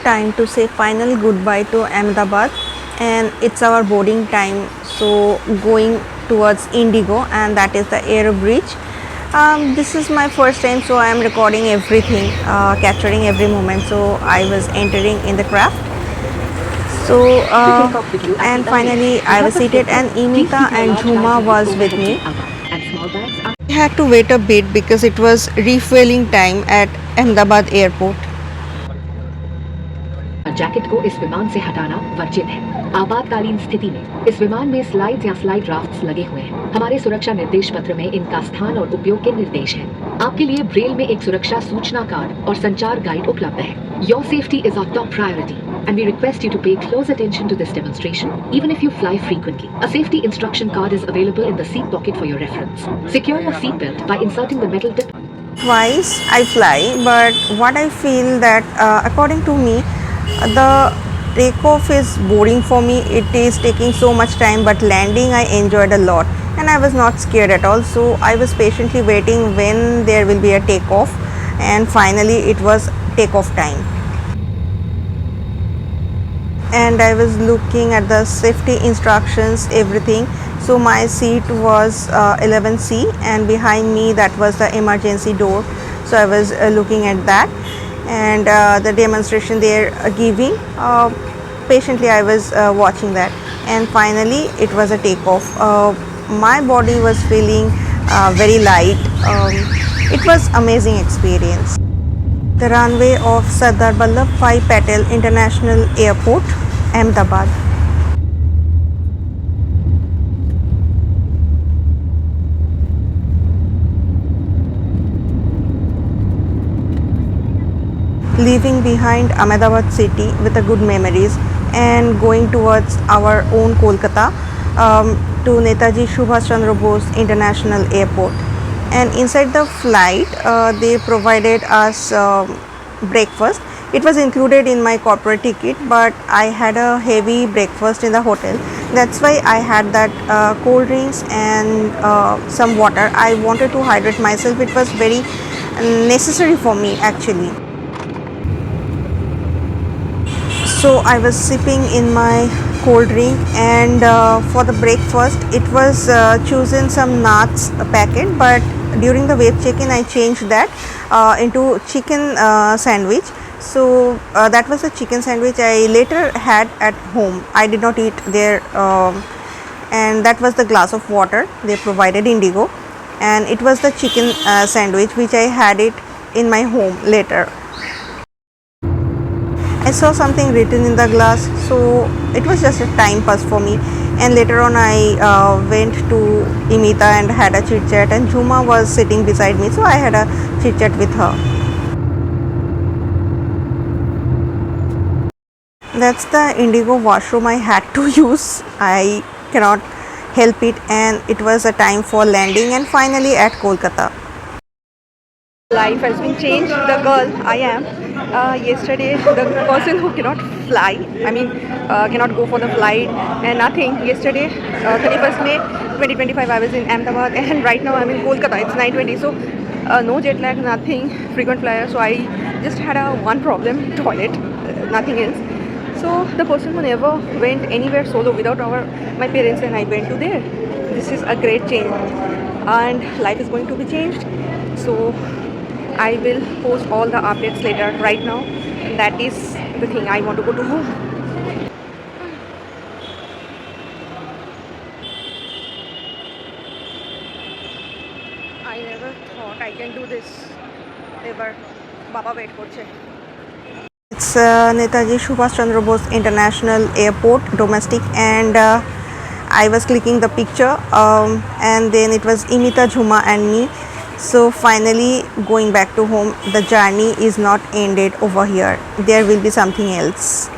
time to say final goodbye to Ahmedabad, and it's our boarding time. So going towards Indigo, and that is the air bridge. This is my first time, so I am recording everything, capturing every moment. So I was entering in the craft. So and finally I was seated, and Imita and Jhuma was with me. I had to wait a bit because it was refueling time at Ahmedabad airport. Jacket को इस विमान से हटाना वर्जित है। आपातकालीन स्थिति में इस विमान में स्लाइड या स्लाइड राफ्ट्स लगे हुए हैं। हमारे सुरक्षा निर्देश पत्र में इनका स्थान और उपयोग के निर्देश हैं। आपके लिए ब्रेल में एक सुरक्षा सूचना कार्ड और संचार गाइड उपलब्ध है। Your safety is our top priority, and we request you to pay close attention to this demonstration, even if you fly frequently. A safety instruction card is available in the seat pocket for your reference. Secure your seatbelt by inserting the metal tip. Twice I fly, but what I feel that according to me, the takeoff is boring for me. It is taking so much time, but landing I enjoyed a lot, and I was not scared at all. So I was patiently waiting when there will be a takeoff, and finally it was takeoff time. And I was looking at the safety instructions, everything. So my seat was 11C, and behind me that was the emergency door. So I was looking at that, and the demonstration they're giving, patiently I was watching that, and finally it was a takeoff. My body was feeling very light. It was amazing experience. The runway of Sardar Vallabhbhai Patel International Airport, Ahmedabad. Leaving behind Ahmedabad city with a good memories, and going towards our own Kolkata, to Netaji Subhash Chandra Bose International Airport. And inside the flight they provided us breakfast. It was included in my corporate ticket, but I had a heavy breakfast in the hotel. That's why I had that cold drinks and some water. I wanted to hydrate myself. It was very necessary for me actually. So I was sipping in my cold drink, and for the breakfast it was chosen some nuts packet, but during the wave check-in I changed that into chicken sandwich. So that was a chicken sandwich I later had at home. I did not eat there, and that was the glass of water they provided, Indigo, and it was the chicken sandwich which I had it in my home later. I saw something written in the glass, so it was just a time pass for me. And later on I went to Imita and had a chit chat, and Jhuma was sitting beside me, so I had a chit chat with her. That's the Indigo washroom I had to use. I cannot help it, and it was a time for landing and finally at Kolkata. Life has been changed. The girl I am, yesterday the person who cannot fly, cannot go for the flight and nothing. Yesterday 31st May 2025 I was in Ahmedabad, and right now I'm in Kolkata. It's 9:20, so no jet lag, nothing, frequent flyer. So I just had one problem, toilet, nothing else. So the person who never went anywhere solo without my parents, and I went to there. This is a great change, and life is going to be changed. So I will post all the updates later. Right now, that is the thing. I want to go to home. I never thought I can do this ever. Baba wait korche. It's Netaji Subhash Chandra Bose International Airport, domestic, and I was clicking the picture, and then it was Imita, Jhuma and me. So finally going back to home. The journey is not ended over here. There will be something else.